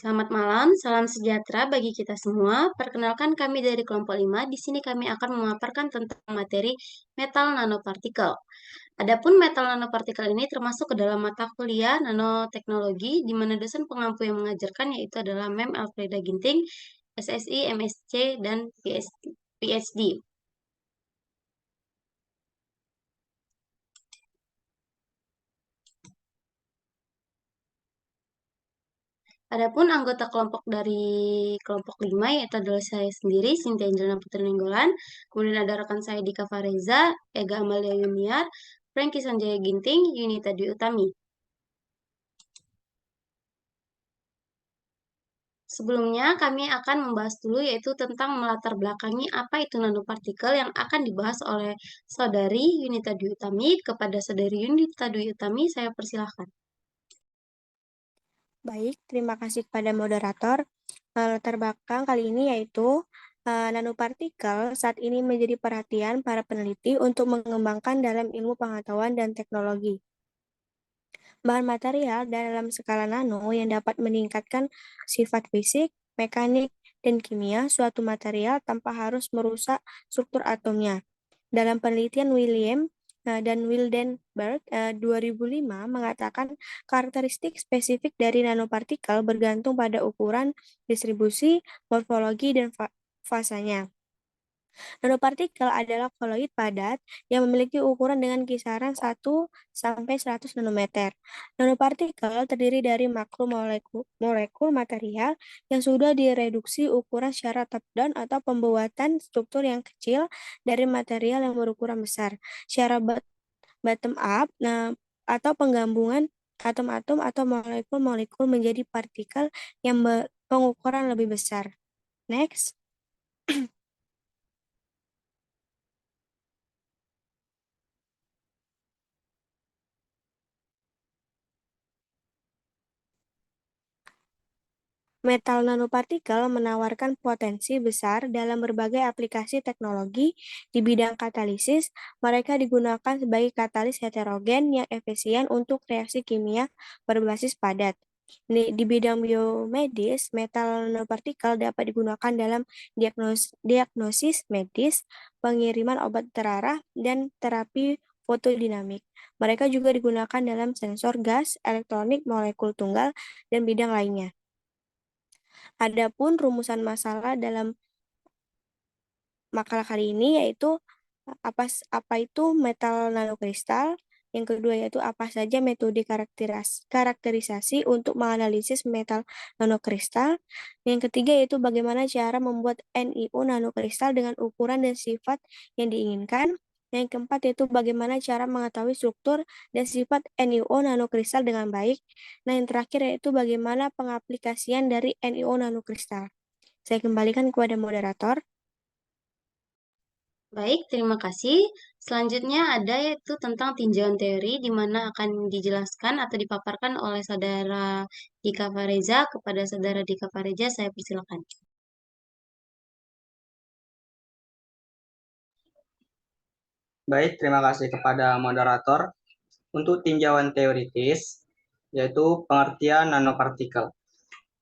Selamat malam, salam sejahtera bagi kita semua. Perkenalkan kami dari kelompok 5. Di sini kami akan memaparkan tentang materi metal nanopartikel. Adapun metal nanopartikel ini termasuk ke dalam mata kuliah nanoteknologi, di mana dosen pengampu yang mengajarkan yaitu adalah Mem Alfreda Ginting, SSI, MSc, dan PhD. Adapun anggota kelompok dari kelompok 5 yaitu adalah saya sendiri, Sintia Angelina Putri Nenggolan, kemudian ada rekan saya Dika Fareza, Ega Amalia Yuniar, Franky Sanjaya Ginting, Yunita Dwi Utami. Sebelumnya kami akan membahas dulu yaitu tentang melatar belakangi apa itu nanopartikel yang akan dibahas oleh Saudari Yunita Dwi Utami. Kepada Saudari Yunita Dwi Utami, saya persilahkan. Baik, terima kasih kepada moderator. Latar belakang kali ini yaitu nanopartikel saat ini menjadi perhatian para peneliti untuk mengembangkan dalam ilmu pengetahuan dan teknologi. Bahan material dalam skala nano yang dapat meningkatkan sifat fisik, mekanik, dan kimia suatu material tanpa harus merusak struktur atomnya. Dalam penelitian William dan Wildenberg 2005 mengatakan karakteristik spesifik dari nanopartikel bergantung pada ukuran, distribusi, morfologi, dan fasanya. Nanopartikel adalah koloid padat yang memiliki ukuran dengan kisaran 1-100 nanometer. Nanopartikel terdiri dari makromolekul material yang sudah direduksi ukuran secara top-down atau pembuatan struktur yang kecil dari material yang berukuran besar. Secara bottom-up atau penggabungan atom-atom atau molekul-molekul menjadi partikel yang pengukuran lebih besar. Next. Metal nanopartikel menawarkan potensi besar dalam berbagai aplikasi teknologi di bidang katalisis. Mereka digunakan sebagai katalis heterogen yang efisien untuk reaksi kimia berbasis padat. Di bidang biomedis, metal nanopartikel dapat digunakan dalam diagnosis medis, pengiriman obat terarah, dan terapi fotodinamik. Mereka juga digunakan dalam sensor gas, elektronik, molekul tunggal, dan bidang lainnya. Adapun rumusan masalah dalam makalah kali ini yaitu apa itu metal nanokristal, yang kedua yaitu apa saja metode karakterisasi untuk menganalisis metal nanokristal, yang ketiga yaitu bagaimana cara membuat NIO nanokristal dengan ukuran dan sifat yang diinginkan, yang keempat yaitu bagaimana cara mengetahui struktur dan sifat NIO nanokristal dengan baik. Nah, yang terakhir yaitu bagaimana pengaplikasian dari NIO nanokristal. Saya kembalikan kepada moderator. Baik, terima kasih. Selanjutnya ada yaitu tentang tinjauan teori, di mana akan dijelaskan atau dipaparkan oleh Saudara Dika Fareza. Kepada Saudara Dika Fareza, saya persilakan. Baik, terima kasih kepada moderator. Untuk tinjauan teoritis, yaitu pengertian nanopartikel.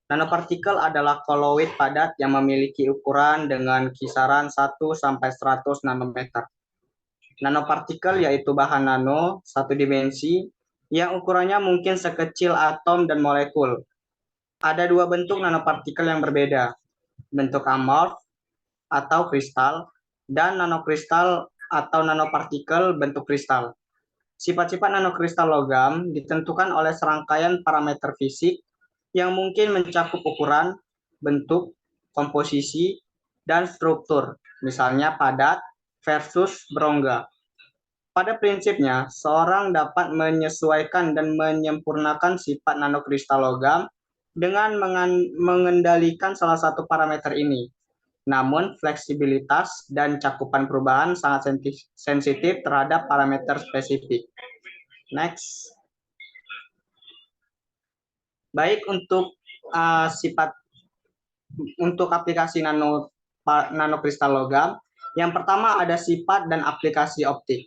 Nanopartikel adalah koloid padat yang memiliki ukuran dengan kisaran 1-100 nanometer. Nanopartikel yaitu bahan nano satu dimensi yang ukurannya mungkin sekecil atom dan molekul. Ada dua bentuk nanopartikel yang berbeda, bentuk amorf atau kristal dan nanokristal atau nanopartikel bentuk kristal. Sifat-sifat nanokristal logam ditentukan oleh serangkaian parameter fisik yang mungkin mencakup ukuran, bentuk, komposisi, dan struktur, misalnya padat versus berongga. Pada prinsipnya, seorang dapat menyesuaikan dan menyempurnakan sifat nanokristal logam dengan mengendalikan salah satu parameter ini. Namun, fleksibilitas dan cakupan perubahan sangat sensitif terhadap parameter spesifik. Next. Baik, untuk aplikasi nanokristal logam, yang pertama ada sifat dan aplikasi optik.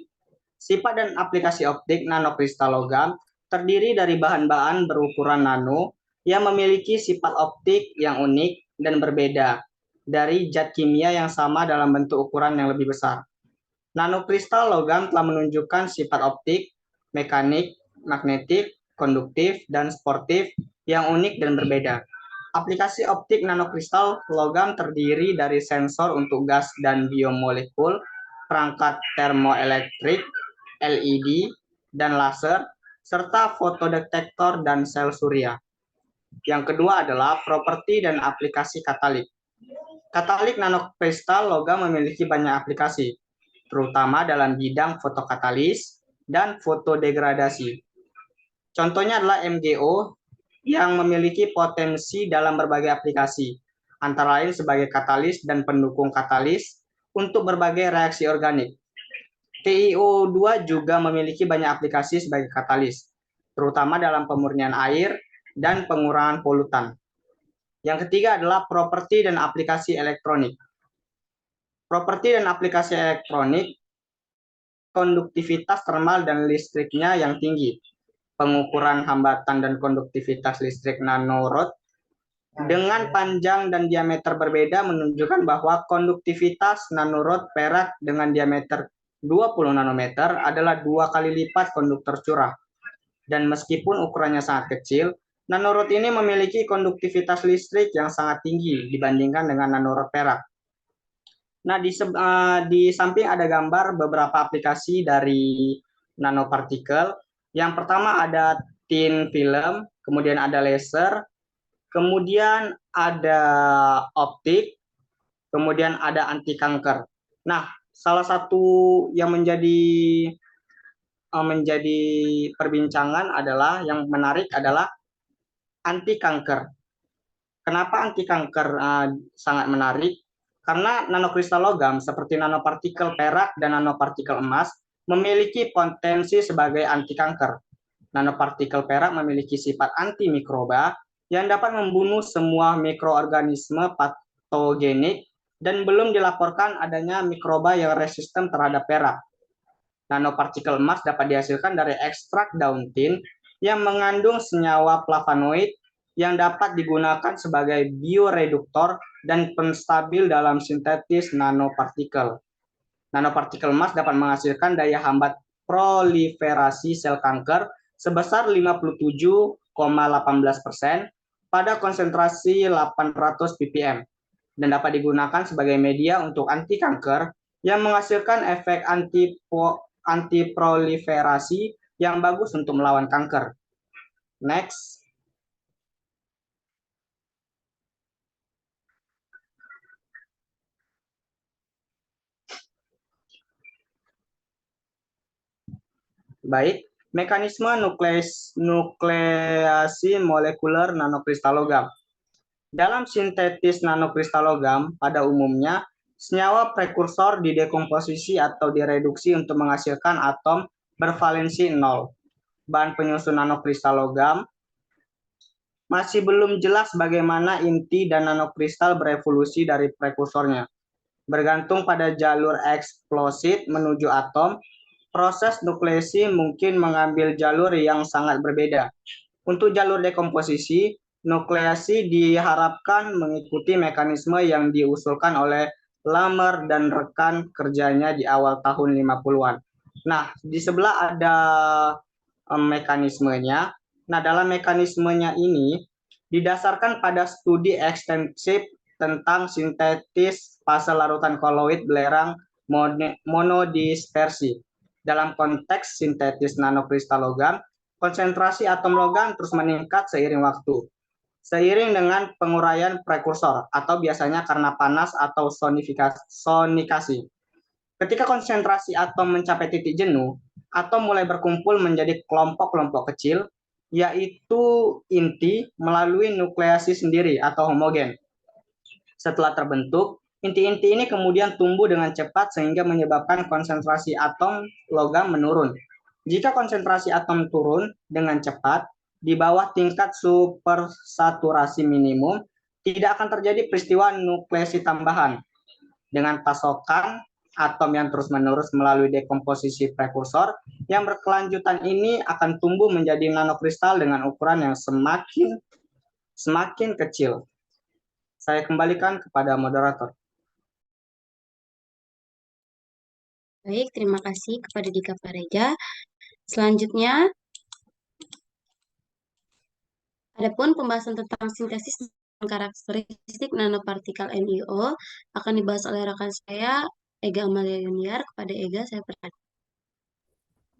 Sifat dan aplikasi optik nanokristal logam terdiri dari bahan-bahan berukuran nano Ia memiliki sifat optik yang unik dan berbeda dari zat kimia yang sama dalam bentuk ukuran yang lebih besar. Nanokristal logam telah menunjukkan sifat optik, mekanik, magnetik, konduktif, dan sportif yang unik dan berbeda. Aplikasi optik nanokristal logam terdiri dari sensor untuk gas dan biomolekul, perangkat termoelektrik, LED, dan laser, serta fotodetektor dan sel surya. Yang kedua adalah properti dan aplikasi katalik. Katalik nanokristal logam memiliki banyak aplikasi, terutama dalam bidang fotokatalis dan fotodegradasi. Contohnya adalah MgO yang memiliki potensi dalam berbagai aplikasi, antara lain sebagai katalis dan pendukung katalis untuk berbagai reaksi organik. TiO2 juga memiliki banyak aplikasi sebagai katalis, terutama dalam pemurnian air dan pengurangan polutan. Yang ketiga adalah properti dan aplikasi elektronik. Properti dan aplikasi elektronik, konduktivitas termal dan listriknya yang tinggi, pengukuran hambatan dan konduktivitas listrik nanorod dengan panjang dan diameter berbeda menunjukkan bahwa konduktivitas nanorod perak dengan diameter 20 nanometer adalah 2 kali lipat konduktor curah. Dan meskipun ukurannya sangat kecil, nanorod ini memiliki konduktivitas listrik yang sangat tinggi dibandingkan dengan nanorod perak. Nah, di samping ada gambar beberapa aplikasi dari nanopartikel. Yang pertama ada thin film, kemudian ada laser, kemudian ada optik, kemudian ada anti kanker. Nah, salah satu yang menjadi perbincangan adalah yang menarik adalah anti kanker. Kenapa anti kanker sangat menarik? Karena nanokristal logam seperti nanopartikel perak dan nanopartikel emas memiliki potensi sebagai anti kanker. Nanopartikel perak memiliki sifat antimikroba yang dapat membunuh semua mikroorganisme patogenik dan belum dilaporkan adanya mikroba yang resisten terhadap perak. Nanopartikel emas dapat dihasilkan dari ekstrak daun tin yang mengandung senyawa flavonoid yang dapat digunakan sebagai bioreduktor dan penstabil dalam sintetis nanopartikel. Nanopartikel emas dapat menghasilkan daya hambat proliferasi sel kanker sebesar 57,18% pada konsentrasi 800 ppm dan dapat digunakan sebagai media untuk anti kanker yang menghasilkan efek antiproliferasi yang bagus untuk melawan kanker. Next. Baik, mekanisme nukleasi molekuler nanokristal logam. Dalam sintetis nanokristal logam, pada umumnya, senyawa prekursor didekomposisi atau direduksi untuk menghasilkan atom bervalensi 0. Bahan penyusun nanokristal logam masih belum jelas bagaimana inti dan nanokristal berevolusi dari prekursornya. Bergantung pada jalur eksplosit menuju atom, proses nukleasi mungkin mengambil jalur yang sangat berbeda. Untuk jalur dekomposisi, nukleasi diharapkan mengikuti mekanisme yang diusulkan oleh Lamer dan rekan kerjanya di awal tahun 50-an. Nah, di sebelah ada mekanismenya. Nah, dalam mekanismenya ini didasarkan pada studi ekstensif tentang sintetis fase larutan koloid belerang monodispersi. Dalam konteks sintetis nanokristal logam, konsentrasi atom logam terus meningkat seiring waktu. Seiring dengan penguraian prekursor atau biasanya karena panas atau sonikasi. Ketika konsentrasi atom mencapai titik jenuh, atom mulai berkumpul menjadi kelompok-kelompok kecil, yaitu inti melalui nukleasi sendiri atau homogen. Setelah terbentuk, inti-inti ini kemudian tumbuh dengan cepat sehingga menyebabkan konsentrasi atom logam menurun. Jika konsentrasi atom turun dengan cepat, di bawah tingkat supersaturasi minimum, tidak akan terjadi peristiwa nukleasi tambahan. Dengan pasokan atom yang terus-menerus melalui dekomposisi prekursor, yang berkelanjutan ini akan tumbuh menjadi nanokristal dengan ukuran yang semakin semakin kecil. Saya kembalikan kepada moderator. Baik, terima kasih kepada Dika Pareja. Selanjutnya, adapun pembahasan tentang sintesis dan karakteristik nanopartikel NIO akan dibahas oleh rekan saya, Ega Amalia Yuniar. Kepada Ega, saya persilakan.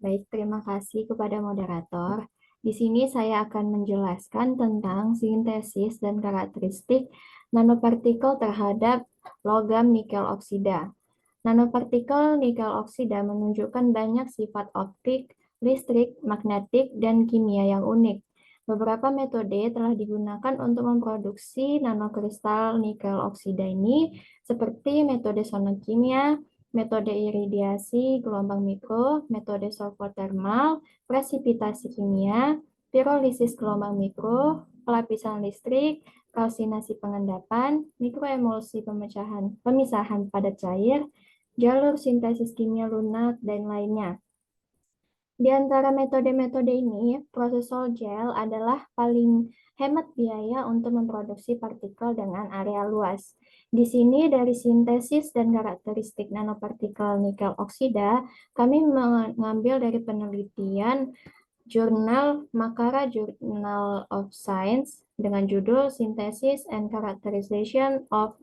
Baik, terima kasih kepada moderator. Di sini saya akan menjelaskan tentang sintesis dan karakteristik nanopartikel terhadap logam nikel oksida. Nanopartikel nikel oksida menunjukkan banyak sifat optik, listrik, magnetik, dan kimia yang unik. Beberapa metode telah digunakan untuk memproduksi nanokristal nikel oksida ini, seperti metode sonokimia, metode iridiasi gelombang mikro, metode sulfotermal, presipitasi kimia, pirolisis gelombang mikro, pelapisan listrik, kalsinasi pengendapan, mikroemulsi pemisahan padat cair, jalur sintesis kimia lunak, dan lainnya. Di antara metode-metode ini, proses sol gel adalah paling hemat biaya untuk memproduksi partikel dengan area luas. Di sini dari sintesis dan karakteristik nanopartikel nikel oksida, kami mengambil dari penelitian jurnal Makara Journal of Science dengan judul Synthesis and Characterization of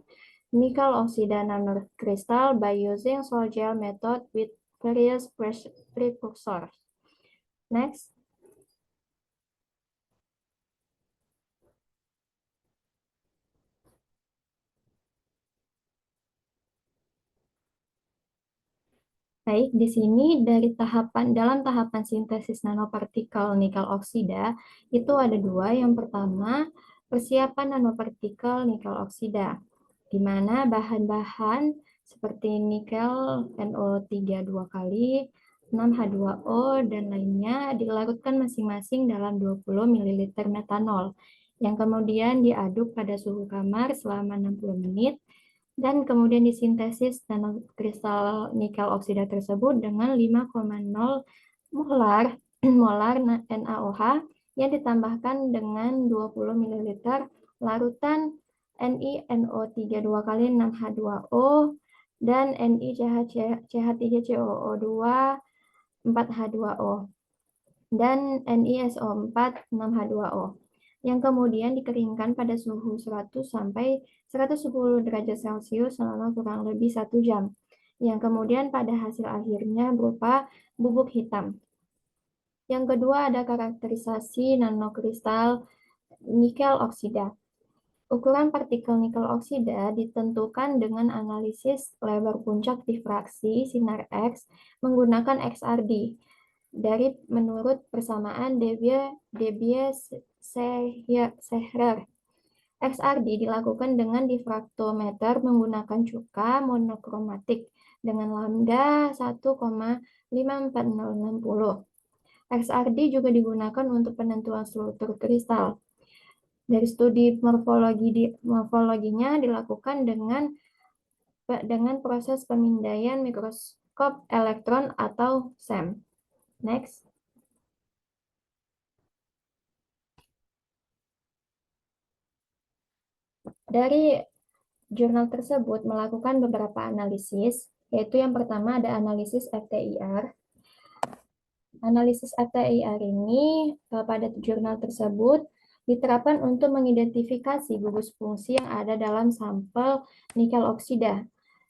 Nickel Oxide Nanocrystal by Using Sol Gel Method with Various Precursors. Next. Baik, di sini dalam tahapan sintesis nanopartikel nikel oksida itu ada dua. Yang pertama, persiapan nanopartikel nikel oksida, di mana bahan-bahan seperti nikel NO3 2 kali, 6H2O, dan lainnya dilarutkan masing-masing dalam 20 ml metanol, yang kemudian diaduk pada suhu kamar selama 60 menit, dan kemudian disintesis nanokristal nikel oksida tersebut dengan 5,0 molar NaOH yang ditambahkan dengan 20 ml larutan NiNO3 2 kali 6H2O dan NiCH3COO2 4H2O dan NiSO4 6H2O yang kemudian dikeringkan pada suhu 100 sampai 110 derajat Celcius selama kurang lebih 1 jam, yang kemudian pada hasil akhirnya berupa bubuk hitam. Yang kedua ada karakterisasi nanokristal nikel oksida. Ukuran partikel nikel oksida ditentukan dengan analisis lebar puncak difraksi sinar X menggunakan XRD dari menurut persamaan Debye-Seyrer. XRD dilakukan dengan difraktometer menggunakan cuka monokromatik dengan lambda 1,54060. XRD juga digunakan untuk penentuan struktur kristal. Dari studi morfologinya dilakukan dengan proses pemindaian mikroskop elektron atau SEM. Next. Dari jurnal tersebut melakukan beberapa analisis, yaitu yang pertama ada analisis FTIR. Analisis FTIR ini pada jurnal tersebut diterapkan untuk mengidentifikasi gugus fungsi yang ada dalam sampel nikel oksida.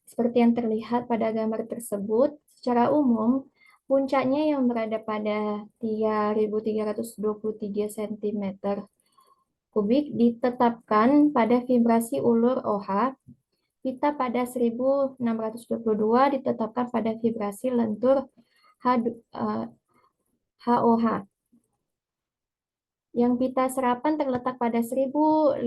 Seperti yang terlihat pada gambar tersebut, secara umum puncaknya yang berada pada 3.323 cm kubik ditetapkan pada vibrasi ulur OH, pita pada 1622 ditetapkan pada vibrasi lentur HOH. Yang pita serapan terletak pada 1015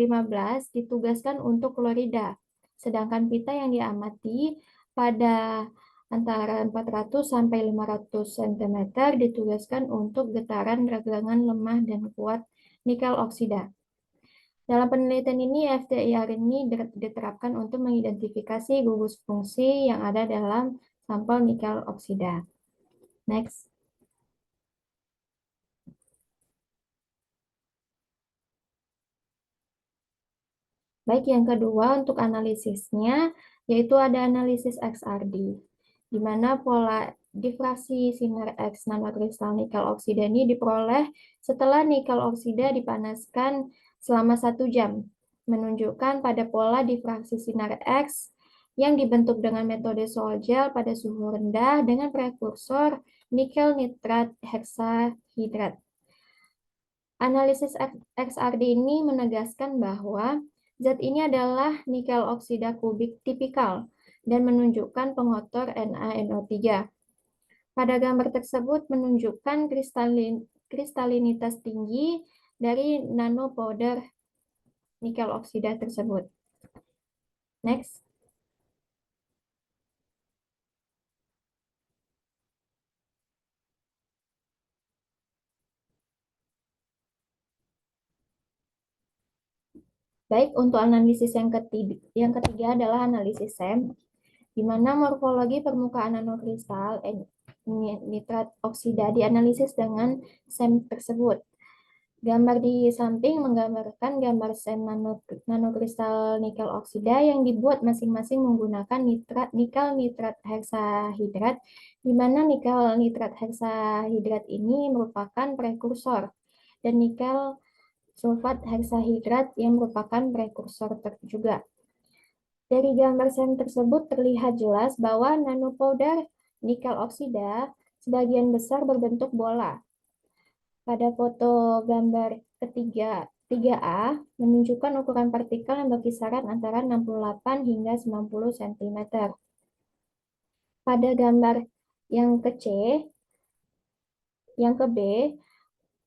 ditugaskan untuk klorida, sedangkan pita yang diamati pada antara 400 sampai 500 cm ditugaskan untuk getaran ragangan lemah dan kuat nikel oksida. Dalam penelitian ini, FTIR ini diterapkan untuk mengidentifikasi gugus fungsi yang ada dalam sampel nikel oksida. Next. Baik, yang kedua untuk analisisnya, yaitu ada analisis XRD, di mana pola difraksi sinar X nanokristal nikel oksida ini diperoleh setelah nikel oksida dipanaskan selama 1 jam, menunjukkan pada pola difraksi sinar X yang dibentuk dengan metode sol gel pada suhu rendah dengan prekursor nikel nitrat heksahidrat. Analisis XRD ini menegaskan bahwa zat ini adalah nikel oksida kubik tipikal dan menunjukkan pengotor NaNO3. Pada gambar tersebut menunjukkan kristalinitas tinggi dari nanopowder nikel oksida tersebut. Next. Baik, untuk analisis yang ketiga adalah analisis SEM, di mana morfologi permukaan nanokristal nitrat oksida dianalisis dengan SEM tersebut. Gambar di samping menggambarkan gambar SEM nanokristal nikel oksida yang dibuat masing-masing menggunakan nikel nitrat heksahidrat, di mana nikel nitrat heksahidrat ini merupakan prekursor dan nikel sulfat heksahidrat yang merupakan prekursor juga. Dari gambar SEM tersebut terlihat jelas bahwa nanopowder nikel oksida sebagian besar berbentuk bola. Pada foto gambar ketiga 3A menunjukkan ukuran partikel yang berkisaran antara 68 hingga 90 cm. Pada gambar yang ke C, yang ke B,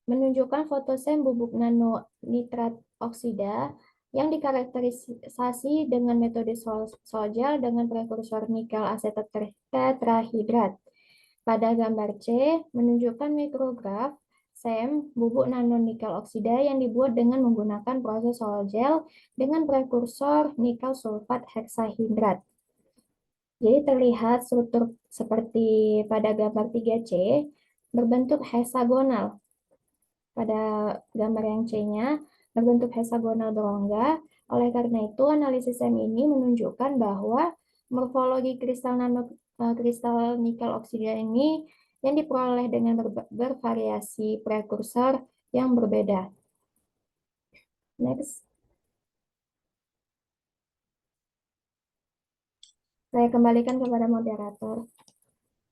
menunjukkan foto SEM bubuk nano nitrat oksida yang dikarakterisasi dengan metode sol gel dengan prekursor nikel asetat tetrahidrat. Pada gambar C, menunjukkan mikrograf SEM bubuk nano nikel oksida yang dibuat dengan menggunakan proses sol gel dengan prekursor nikel sulfat heksahidrat. Jadi terlihat struktur seperti pada gambar 3C berbentuk heksagonal. Pada gambar yang C-nya berbentuk heksagonal berongga. Oleh karena itu, analisis SEM ini menunjukkan bahwa morfologi kristal nikel oksida ini yang diperoleh dengan bervariasi prekursor yang berbeda. Next. Saya kembalikan kepada moderator.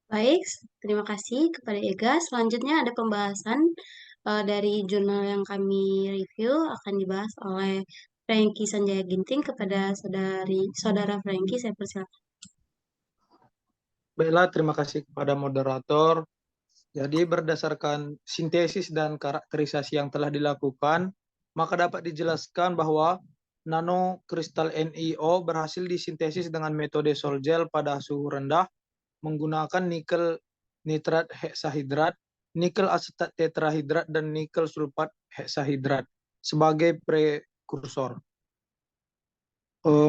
Baik, terima kasih kepada Ega. Selanjutnya ada pembahasan dari jurnal yang kami review akan dibahas oleh Franky Sanjaya Ginting. Kepada saudara Franky, saya persilakan. Baiklah, terima kasih kepada moderator. Jadi berdasarkan sintesis dan karakterisasi yang telah dilakukan, maka dapat dijelaskan bahwa nanokristal NiO berhasil disintesis dengan metode sol gel pada suhu rendah menggunakan nikel nitrat heksahidrat, nikel asetat tetrahidrat, dan nikel sulfat heksahidrat sebagai prekursor.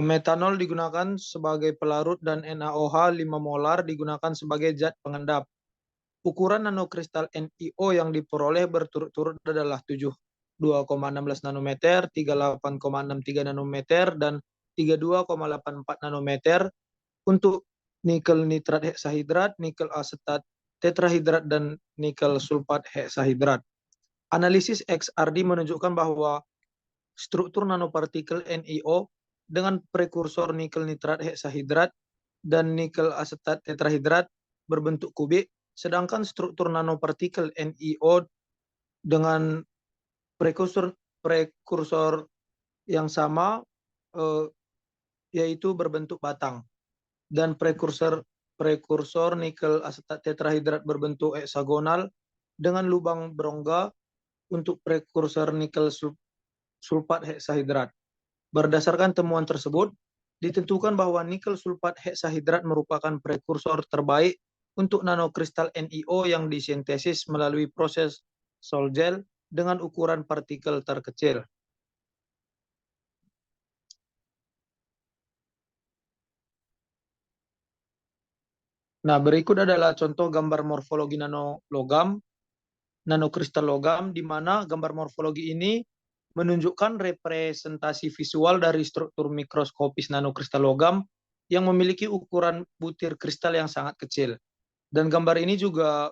Metanol digunakan sebagai pelarut dan NaOH 5 molar digunakan sebagai zat pengendap. Ukuran nanokristal NiO yang diperoleh berturut-turut adalah 72,16 nanometer, 38,63 nanometer, dan 32,84 nanometer untuk nikel nitrat heksahidrat, nikel asetat tetrahidrat, dan nikel sulfat heksahidrat. Analisis XRD menunjukkan bahwa struktur nanopartikel NiO dengan prekursor nikel nitrat heksahidrat dan nikel asetat tetrahidrat berbentuk kubik, sedangkan struktur nanopartikel NiO dengan prekursor yang sama yaitu berbentuk batang, dan prekursor nikel asetat tetrahidrat berbentuk heksagonal dengan lubang berongga untuk prekursor nikel sulfat heksahidrat. Berdasarkan temuan tersebut, ditentukan bahwa nikel sulfat heksahidrat merupakan prekursor terbaik untuk nanokristal NiO yang disintesis melalui proses sol gel dengan ukuran partikel terkecil. Nah, berikut adalah contoh gambar morfologi nanokristal logam, di mana gambar morfologi ini menunjukkan representasi visual dari struktur mikroskopis nanokristal logam yang memiliki ukuran butir kristal yang sangat kecil. Dan gambar ini juga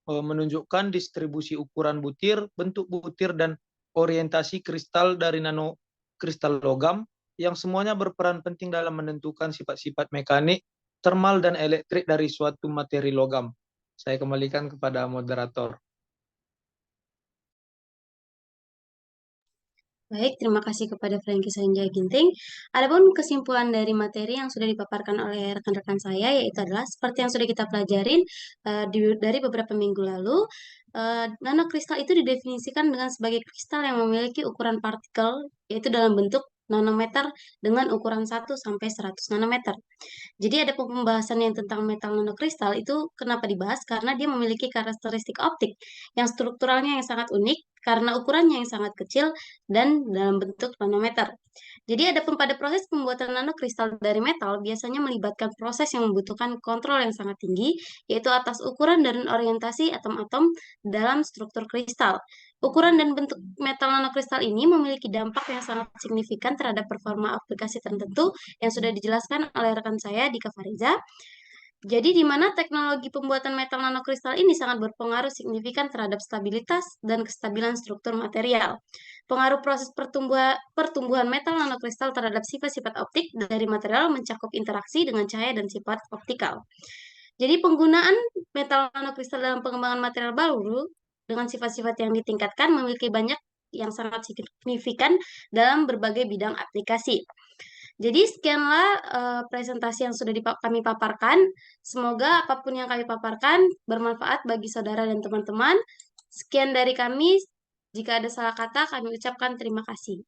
menunjukkan distribusi ukuran butir, bentuk butir, dan orientasi kristal dari nanokristal logam yang semuanya berperan penting dalam menentukan sifat-sifat mekanik, termal, dan elektrik dari suatu materi logam. Saya kembalikan kepada moderator. Baik, terima kasih kepada Franky Sanjaya Ginting. Adapun kesimpulan dari materi yang sudah dipaparkan oleh rekan-rekan saya, yaitu adalah seperti yang sudah kita pelajarin dari beberapa minggu lalu, nanokristal itu didefinisikan dengan sebagai kristal yang memiliki ukuran partikel, yaitu dalam bentuk nanometer dengan ukuran 1 sampai 100 nanometer. Jadi ada pembahasan yang tentang metal nanokristal itu kenapa dibahas? Karena dia memiliki karakteristik optik yang strukturalnya yang sangat unik karena ukurannya yang sangat kecil dan dalam bentuk nanometer. Jadi adapun pada proses pembuatan nanokristal dari metal biasanya melibatkan proses yang membutuhkan kontrol yang sangat tinggi, yaitu atas ukuran dan orientasi atom-atom dalam struktur kristal. Ukuran dan bentuk metal nanokristal ini memiliki dampak yang sangat signifikan terhadap performa aplikasi tertentu yang sudah dijelaskan oleh rekan saya Dika Fariza. Jadi di mana teknologi pembuatan metal nanokristal ini sangat berpengaruh signifikan terhadap stabilitas dan kestabilan struktur material. Pengaruh proses pertumbuhan metal nanokristal terhadap sifat-sifat optik dari material mencakup interaksi dengan cahaya dan sifat optikal. Jadi penggunaan metal nanokristal dalam pengembangan material baru dengan sifat-sifat yang ditingkatkan memiliki banyak yang sangat signifikan dalam berbagai bidang aplikasi. Jadi sekianlah presentasi yang sudah kami paparkan. Semoga apapun yang kami paparkan bermanfaat bagi saudara dan teman-teman. Sekian dari kami. Jika ada salah kata, kami ucapkan terima kasih.